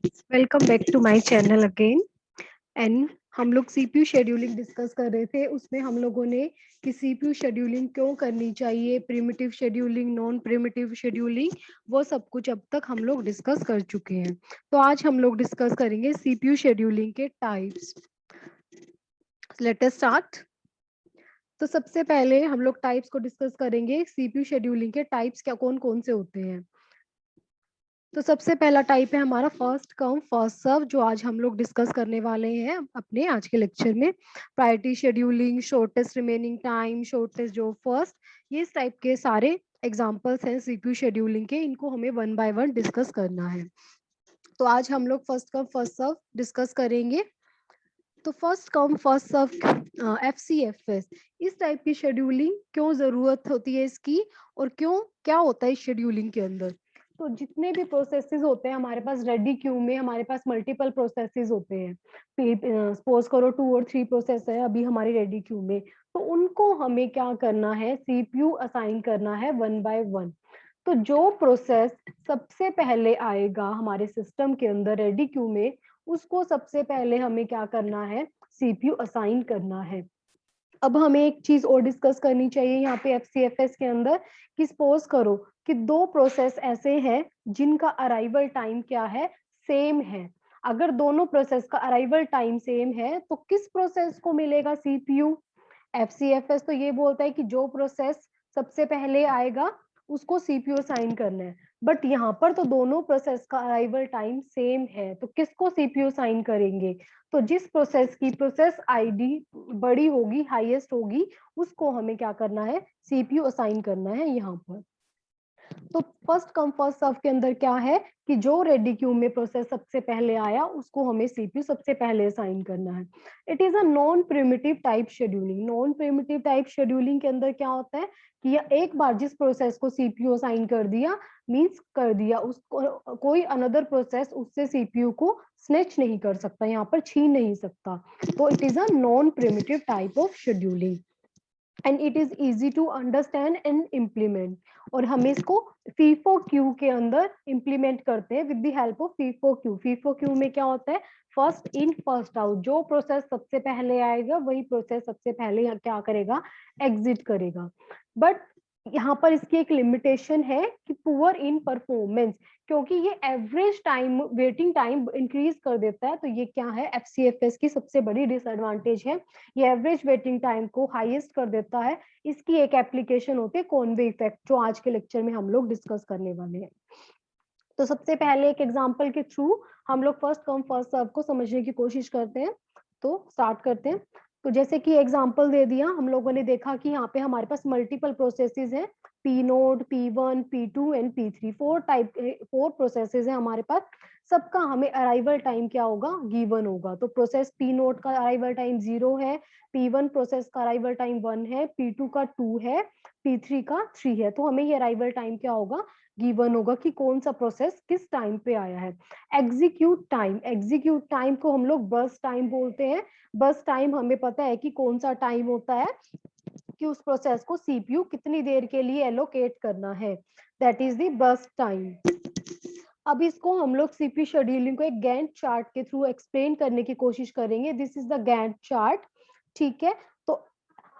Welcome back to my channel again. And हम लोग CPU scheduling discuss कर रहे थे। उसमें हम लोगों ने कि सीपीयू शेड्यूलिंग क्यों करनी चाहिए, primitive scheduling, non primitive scheduling, वो सब कुछ अब तक हम लोग डिस्कस कर चुके हैं। तो आज हम लोग डिस्कस करेंगे सीपीयू शेड्यूलिंग के टाइप्स। Let us start. तो सबसे पहले हम लोग टाइप्स को डिस्कस करेंगे। सीपीयू शेड्यूलिंग के टाइप्स क्या कौन कौन से होते हैं। तो सबसे पहला टाइप है हमारा फर्स्ट कम फर्स्ट सर्व, जो आज हम लोग डिस्कस करने वाले हैं अपने आज के लेक्चर में। Priority scheduling, shortest remaining time, shortest जो फर्स्ट, ये इस टाइप के सारे एग्जांपल्स हैं सीपीयू शेड्यूलिंग के। इनको हमें वन बाय वन डिस्कस करना है। तो आज हम लोग first come first serve discuss करेंगे। तो first come first serve FCFS, इस टाइप की शेड्यूलिंग क्यों जरूरत होती है इसकी, और क्यों क्या होता है इस शेड्यूलिंग के अंदर। तो जितने भी प्रोसेसेस होते हैं हमारे पास रेडी क्यू में, हमारे पास मल्टीपल प्रोसेसेस होते हैं। सपोज करो 2 और 3 प्रोसेस है अभी हमारी रेडी क्यू में, तो उनको हमें क्या करना है, सीपीयू असाइन करना है वन बाय वन। तो जो प्रोसेस सबसे पहले आएगा हमारे सिस्टम के अंदर रेडी क्यू में, उसको सबसे पहले हमें क्या करना है, सीपीयू असाइन करना है। अब हमें एक चीज और डिस्कस करनी चाहिए यहाँ पे एफसीएफएस के अंदर, कि सपोज करो कि 2 प्रोसेस ऐसे हैं जिनका अराइवल टाइम क्या है, सेम है। अगर दोनों प्रोसेस का अराइवल टाइम सेम है तो किस प्रोसेस को मिलेगा सीपीयू। एफसीएफएस तो ये बोलता है कि जो प्रोसेस सबसे पहले आएगा उसको सीपीयू असाइन करना है। बट यहाँ पर तो दोनों प्रोसेस का अराइवल टाइम सेम है, तो किसको सीपीयू असाइन करेंगे। तो जिस प्रोसेस की प्रोसेस आईडी बड़ी होगी, हाईएस्ट होगी, उसको हमें क्या करना है, सीपीयू असाइन करना है यहाँ पर। तो फर्स्ट कम फर्स्ट सर्व के अंदर क्या है कि जो रेडी क्यू में प्रोसेस सबसे पहले आया उसको हमें सीपीयू सबसे पहले असाइन करना है। It is a non preemptive type scheduling. Non preemptive type scheduling के अंदर क्या होता है कि एक बार जिस प्रोसेस को सीपीयू असाइन कर दिया, मींस कर दिया, उसको कोई अनदर प्रोसेस उससे सीपीयू को स्नेच नहीं कर सकता, यहाँ पर छीन नहीं सकता। तो it is a non preemptive type of scheduling and it is easy to understand and implement. और हम इसको फीफो क्यू के अंदर इम्प्लीमेंट करते हैं with the help of FIFO queue. FIFO queue में क्या होता है, फर्स्ट इन फर्स्ट आउट। जो प्रोसेस सबसे पहले आएगा वही प्रोसेस सबसे पहले क्या करेगा, एग्जिट करेगा। बट यहाँ पर इसकी एक लिमिटेशन है कि पुअर इन परफॉर्मेंस, क्योंकि ये average time, waiting time increase कर देता है। तो ये क्या है, एफसीएफएस की सबसे बड़ी डिसएडवांटेज है, ये एवरेज वेटिंग टाइम को हाईएस्ट कर देता है। इसकी एक एप्लीकेशन होती है कॉनवे इफेक्ट, जो आज के लेक्चर में हम लोग डिस्कस करने वाले हैं। तो सबसे पहले एक एग्जांपल के थ्रू हम लोग फर्स्ट कम फर्स्ट सर्व को समझने की कोशिश करते हैं। तो स्टार्ट करते हैं। तो जैसे कि एग्जांपल दे दिया, हम लोगों ने देखा कि यहाँ पे हमारे पास मल्टीपल प्रोसेसेस हैं, P nought, P1, P2 and P3, 4 processes हैं हमारे पास। सबका हमें अराइवल टाइम क्या होगा, गिवन होगा। तो प्रोसेस पी नोड का अराइवल टाइम 0 है, P1 प्रोसेस का अराइवल टाइम 1 है, P2 का 2 है, P3 का 3 है। तो हमें ये अराइवल टाइम क्या होगा, गिवन होगा कि कौन सा प्रोसेस किस टाइम पे आया है। एग्जीक्यूट टाइम, एग्जीक्यूट टाइम को हम लोग बस टाइम बोलते हैं। बस टाइम हमें पता है कि कौन सा टाइम होता है कि उस प्रोसेस को सीपीयू कितनी देर के लिए एलोकेट करना है, that is the bus time. अब इसको हम लोग सीपीयू शेड्यूलिंग को एक गैंट चार्ट के थ्रू एक्सप्लेन करने की कोशिश करेंगे। This is the Gantt chart, ठीक है। तो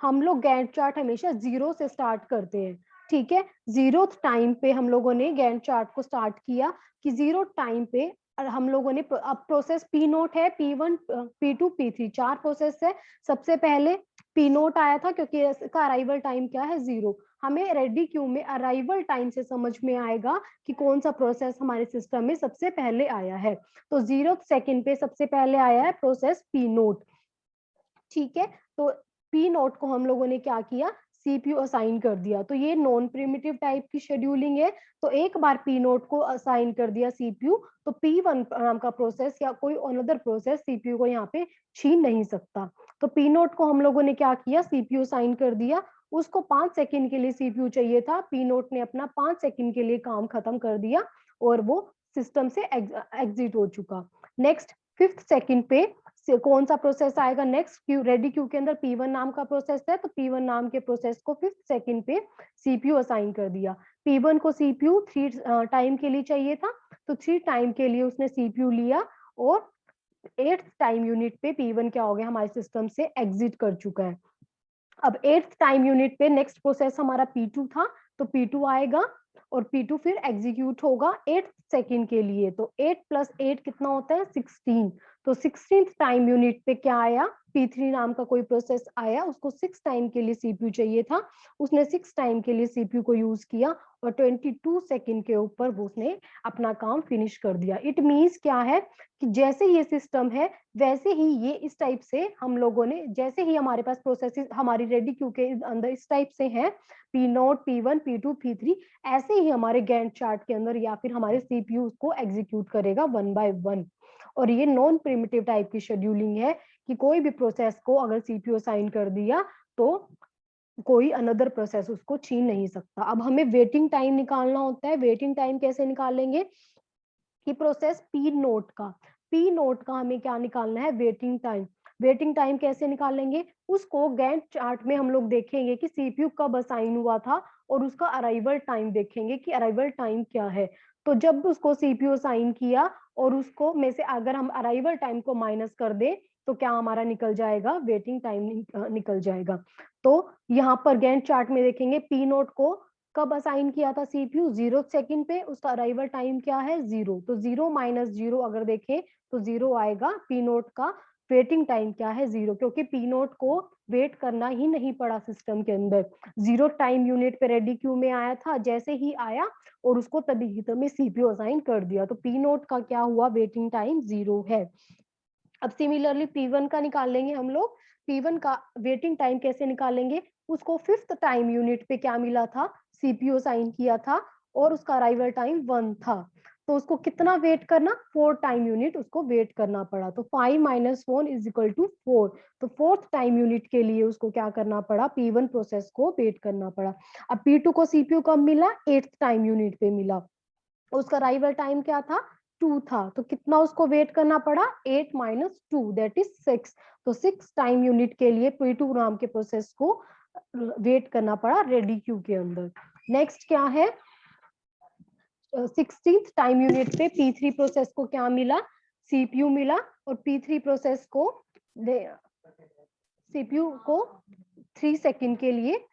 हम लोग गैंट चार्ट हमेशा 0 से स्टार्ट करते हैं, ठीक है। 0 टाइम पे हम लोगों ने गैंट चार्ट को स्टार्ट किया कि 0 टाइम पे हम लोगों ने, अब प्रोसेस पी नोट है, P1, P2, P3, 4 प्रोसेस है। सबसे पहले पी नोट आया था क्योंकि इसका अराइवल टाइम क्या है, 0। हमें रेडी क्यू में अराइवल टाइम से समझ में आएगा कि कौन सा प्रोसेस हमारे सिस्टम में सबसे पहले आया है। तो 0 सेकंड पे सबसे पहले आया है प्रोसेस पी नोट, ठीक है। तो पी नोट को हम लोगों ने क्या किया, सीपीयू असाइन कर दिया। तो ये नॉन प्रिमिटिव टाइप की शेड्यूलिंग है। तो एक बार पी नोट को असाइन कर दिया सीपीयू, तो P1 नाम का प्रोसेस या कोई अनदर प्रोसेस सीपीयू को यहाँ पे छीन नहीं सकता। तो पी नोट को हम लोगों ने क्या किया, सीपीयू असाइन कर दिया। उसको 5 सेकंड के लिए सीपीयू चाहिए था, पी नोट ने अपना 5 सेकंड के लिए काम खत्म कर दिया और वो सिस्टम से एग्जिट हो चुका। नेक्स्ट 5th सेकंड पे कौन सा प्रोसेस आएगा, नेक्स्ट क्यू, रेडी क्यू के अंदर P1 नाम का प्रोसेस है, तो P1 नाम के प्रोसेस को 5th सेकंड पे सीपीयू असाइन कर दिया। P1 को सीपीयू 3 टाइम के लिए चाहिए था, तो 3 टाइम के लिए उसने सीपीयू लिया और 8th टाइम यूनिट पे P1 क्या हो गया, हमारे सिस्टम से एग्जिट कर चुका है। अब 8th टाइम यूनिट पे नेक्स्ट प्रोसेस हमारा P2 था, तो P2 आएगा और P2 फिर एग्जीक्यूट होगा 8 सेकेंड के लिए। तो 8 + 8 कितना होता है 16। तो 16th टाइम यूनिट पे क्या आया, P3 नाम का कोई प्रोसेस आया, उसको 6 टाइम के लिए सीपीयू चाहिए था, उसने 6 टाइम के लिए सीपीयू को यूज किया और 22 सेकेंड के ऊपर वो उसने अपना काम फिनिश कर दिया। इट मीन्स क्या है कि जैसे ये सिस्टम है वैसे ही ये इस टाइप से हम लोगों ने, जैसे ही हमारे पास प्रोसेसेस हमारी रेडी क्यू के अंदर इस टाइप से हैं P0, P1, P2, P3, ऐसे ही हमारे गैंट चार्ट के अंदर या फिर हमारे सीपीयू उसको एग्जीक्यूट करेगा 1 बाय 1। और ये नॉन प्रिमिटिव टाइप की शेड्यूलिंग है कि कोई भी प्रोसेस को अगर सीपीयू असाइन कर दिया तो कोई अनदर प्रोसेस उसको छीन नहीं सकता। अब हमें वेटिंग टाइम निकालना होता है। वेटिंग टाइम कैसे निकालेंगे कि प्रोसेस पी नोट का हमें क्या निकालना है, वेटिंग टाइम। वेटिंग टाइम कैसे निकालेंगे, उसको गैंट चार्ट में हम लोग देखेंगे कि सीपीयू कब असाइन हुआ था और उसका अराइवल टाइम देखेंगे कि अराइवल टाइम क्या है। तो जब उसको सीपीयू असाइन किया और उसको में से अगर हम अराइवल टाइम को माइनस कर दें तो क्या हमारा निकल जाएगा, वेटिंग टाइम निकल जाएगा। तो यहाँ पर गैंट चार्ट में देखेंगे पी नोट को कब असाइन किया था सीपीयू 0 सेकंड पे, उसका अराइवल टाइम क्या है 0। तो 0 - 0 अगर देखें तो 0 आएगा। पी नोट का वेटिंग टाइम क्या है 0, क्योंकि पी नोट को वेट करना ही नहीं पड़ा सिस्टम के अंदर। 0 टाइम यूनिट पे रेडी क्यू में आया था, जैसे ही आया और उसको तभी तभी सीपीयू असाइन कर दिया, तो पी नोट का क्या हुआ, वेटिंग टाइम 0 है। अब सिमिलरली P1 का निकाल लेंगे हम लोग। P1 का वेटिंग टाइम कैसे निकालेंगे, उसको 5th टाइम यूनिट पे क्या मिला था, सीपीयू साइन किया था और उसका अराइवल टाइम 1 था। तो उसको कितना वेट करना, 4 टाइम यूनिट उसको वेट करना पड़ा। तो 5 - 1 = 4। तो 4th टाइम यूनिट के लिए उसको क्या करना पड़ा, P1 प्रोसेस को वेट करना पड़ा। अब P2 को सीपीयू कब मिला, 8th टाइम यूनिट पे मिला, उसका अराइवल टाइम क्या था 2 था। तो कितना उसको वेट करना पड़ा, 8 - 2 दैट इज 6। तो 6 टाइम यूनिट के लिए P2 नाम के प्रोसेस को वेट करना पड़ा रेडी क्यू के अंदर। नेक्स्ट क्या है, 16th टाइम यूनिट पे P3 प्रोसेस को क्या मिला, सीपीयू मिला और P3 प्रोसेस को सीपीयू को 3 सेकंड के लिए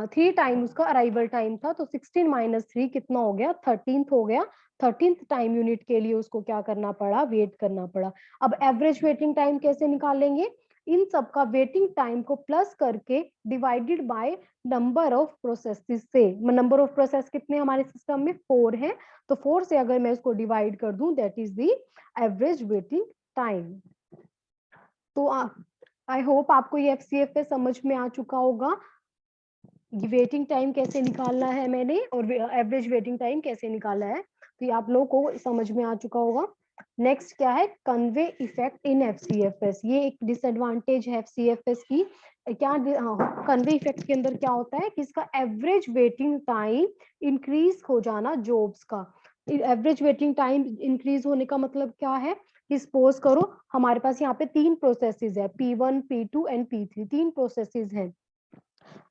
3 टाइम उसका अराइवल टाइम था। तो 16 - 3 कितना हो गया, 13th हो गया। 13th टाइम यूनिट के लिए उसको क्या करना पड़ा, वेट करना पड़ा। अब एवरेज वेटिंग टाइम कैसे निकालेंगे, इन सब का वेटिंग टाइम को प्लस करके divided by number of processes से। नंबर ऑफ प्रोसेस कितने हमारे सिस्टम में 4 है, तो 4 से अगर मैं उसको डिवाइड कर दूं that is the average waiting time. तो आई होप आपको ये एफसीएफ पे समझ में आ चुका होगा, वेटिंग टाइम कैसे निकालना है मैंने और एवरेज वेटिंग टाइम कैसे निकाला है, तो ये आप लोगों को समझ में आ चुका होगा। नेक्स्ट क्या है, कन्वे इफेक्ट इन एफसीएफएस। ये एक डिसएडवांटेज है एफसीएफएस की। क्या कन्वे इफेक्ट के अंदर क्या होता है कि इसका एवरेज वेटिंग टाइम इंक्रीज हो जाना जॉब्स का। एवरेज वेटिंग टाइम इंक्रीज होने का मतलब क्या है, सपोज करो हमारे पास यहाँ पे 3 प्रोसेसेस है, P1, P2 and P3, 3 processes हैं।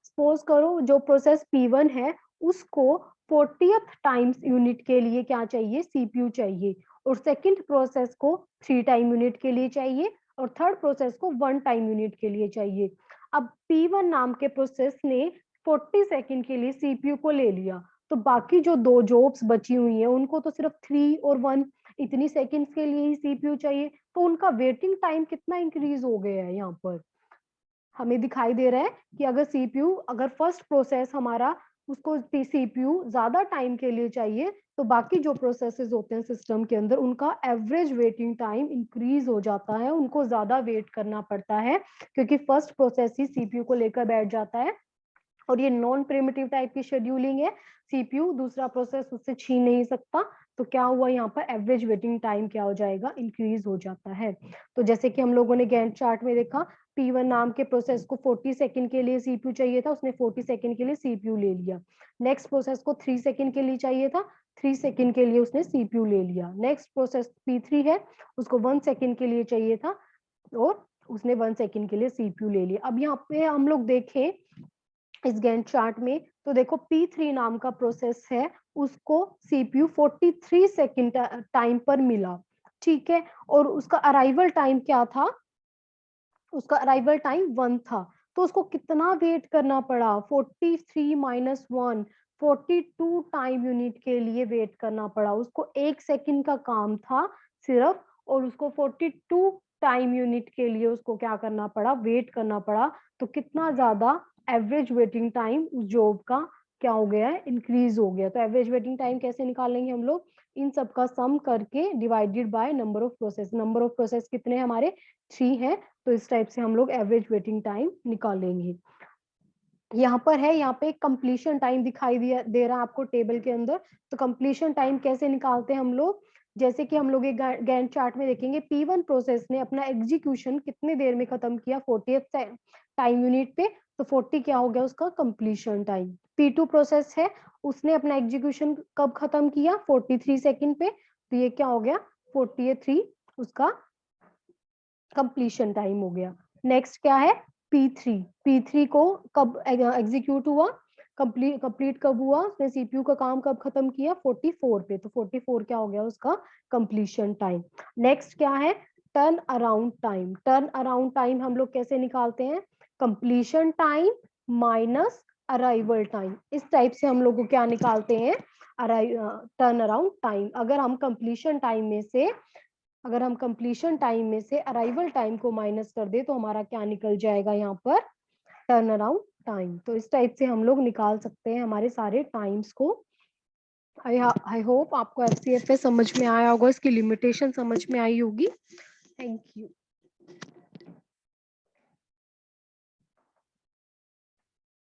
सपोज करो जो प्रोसेस P1 है उसको 40th टाइम्स यूनिट के लिए क्या चाहिए, सीपीयू चाहिए, और सेकंड प्रोसेस को 3 टाइम यूनिट के लिए चाहिए और थर्ड प्रोसेस को 1 टाइम यूनिट के लिए चाहिए। अब P1 नाम के प्रोसेस ने 40 सेकंड के लिए सीपीयू को ले लिया, तो बाकी जो 2 जॉब्स बची हुई हैं उनको तो सिर्फ 3 और 1 इतनी सेकंड्स के लिए ही सीपीयू चाहिए, तो उनका वेटिंग टाइम कितना इंक्रीज हो गया है। यहाँ पर हमें दिखाई दे रहा है कि अगर सीपीयू, अगर फर्स्ट प्रोसेस हमारा उसको सीपीयू ज्यादा टाइम के लिए चाहिए, तो बाकी जो प्रोसेसेस होते हैं सिस्टम के अंदर उनका एवरेज वेटिंग टाइम इंक्रीज हो जाता है, उनको ज्यादा वेट करना पड़ता है, क्योंकि फर्स्ट प्रोसेस ही सीपीयू को लेकर बैठ जाता है। और ये नॉन प्रिमिटिव टाइप की शेड्यूलिंग है, सीपीयू दूसरा प्रोसेस उससे छीन नहीं सकता। तो क्या हुआ यहाँ पर, एवरेज वेटिंग टाइम क्या हो जाएगा, इंक्रीज हो जाता है। तो जैसे कि हम लोगों ने गैंट चार्ट में देखा, P1 नाम के प्रोसेस को 40 सेकंड के लिए सीपीयू चाहिए था, उसने 40 सेकंड के लिए सीपीयू ले लिया। नेक्स्ट प्रोसेस को 3 सेकंड के लिए चाहिए था, 3 सेकंड के लिए उसने सीपीयू ले लिया। नेक्स्ट प्रोसेस P3 है, उसको 1 सेकंड के लिए चाहिए था और उसने 1 सेकंड के लिए सीपीयू ले लिया। अब यहाँ पे हम लोग देखें इस गैंट चार्ट में, तो देखो P3 नाम का प्रोसेस है, उसको सीपीयू 43 सेकंड टाइम पर मिला, ठीक है, और उसका अराइवल टाइम क्या था, उसका अराइवल टाइम 1 था, तो उसको कितना वेट करना पड़ा, 43 माइनस 1, 42 टाइम यूनिट के लिए वेट करना पड़ा उसको। 1 सेकंड का काम था सिर्फ, और उसको 42 टाइम यूनिट के लिए उसको क्या करना पड़ा, वेट करना पड़ा। तो कितना ज्यादा एवरेज वेटिंग टाइम उस जॉब का क्या हो गया है, इंक्रीज हो गया। तो एवरेज वेटिंग टाइम कैसे निकालेंगे हम लोग, इन सब का सम करके divided by number of process. Number of process कितने हमारे 3 है, तो इस टाइप से हम लोग एवरेज वेटिंग टाइम निकालेंगे। यहाँ पर है, यहाँ पे कंप्लीशन टाइम दिखाई दे रहा है आपको टेबल के अंदर। तो कंप्लीशन टाइम कैसे निकालते हैं हम लोग, जैसे कि हम लोग एक गैंट चार्ट में देखेंगे, P1 प्रोसेस ने अपना एग्जीक्यूशन कितने देर में खत्म किया, 40th टाइम यूनिट पे, तो 40 क्या हो गया उसका कंप्लीशन टाइम। P2 प्रोसेस है, उसने अपना एग्जीक्यूशन कब खत्म किया, 43 सेकंड पे, तो ये क्या हो गया 43 उसका कंप्लीशन टाइम हो गया। नेक्स्ट क्या है P3, P3 को कब एग्जीक्यूट हुआ, कंप्लीट कब हुआ, उसने सीपीयू का काम कब खत्म किया, 44 पे, तो 44 क्या हो गया उसका कंप्लीशन टाइम। नेक्स्ट क्या है turn around time. Turn around time हम लोग कैसे निकालते हैं, completion time minus arrival time, इस टाइप से हम लोग को क्या निकालते हैं, टर्न अराउंड टाइम। अगर हम कंप्लीशन टाइम में से अराइवल टाइम को माइनस कर दे तो हमारा क्या निकल जाएगा यहाँ पर, टर्न अराउंड टाइम। तो इस टाइप से हम लोग निकाल सकते हैं हमारे सारे टाइम्स को। आई होप आपको एफसीएफ समझ में आया होगा, इसकी लिमिटेशन समझ में आई होगी। Thank you.